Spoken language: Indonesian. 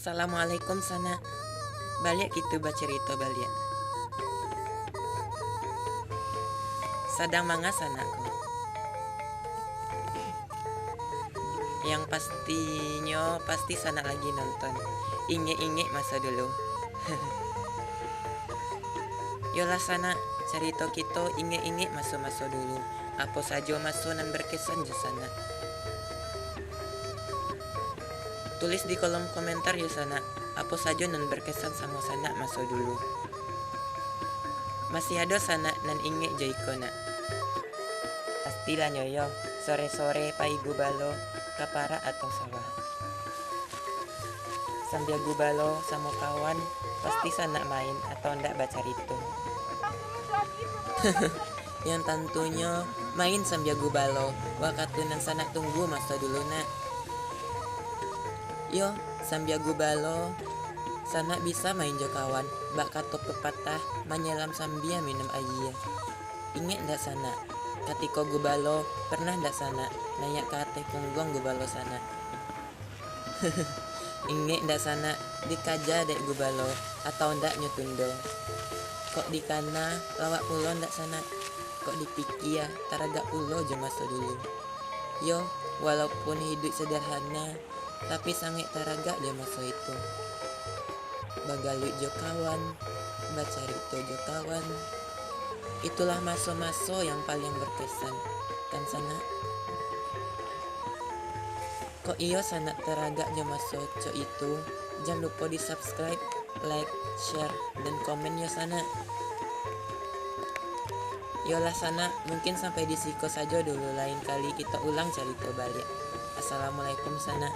Assalamualaikum sana. Balik gitu bacerita balik. Sadang manga sana ko. Yang pastinya pasti sana lagi nonton. Inge-inge masa dulu. Yolah sana cerita kita inge-inge masa-masa dulu. Apa saja masa nan berkesan di sana. Tulis di kolom komentar ya sana. Apa saja nan berkesan sama sana masa dulu. Masih ada sana nan inge joikona. Pastilah nyoyo. Sore-sore pai gubalo kapara atau sawah. Sambil gubalo sama kawan pasti sana main atau ndak baca itu. Yang tentunya main sambil gubalo wakatunan sana tunggu masa dulu nak. Yo sambil gubalo sana bisa main jo kawan bak kato pepatah menyelam sambil minum air. Ingat ndak sana katiko gubalo pernah ndak sana nayak kate punggong gubalo sana. Ingat ndak sana dikaja dek gubalo atau ndak nyotundo. Kok di kana lawak pulo ndak sana. Kok dipikir ya taraga pulo jo masa dulu. Yo walaupun hidup sederhana tapi sangat taraga jo masa itu. Bagalu jo kawan, bacarito jo kawan. Itulah maso-maso yang paling berkesan kan sana. Kok iyo sana teraga jo maso co itu. Jangan lupa di subscribe, like, share, dan komen ya sana. Yolah sana, mungkin sampai di siko saja dulu, lain kali kita ulang cerita balik. Assalamualaikum sana.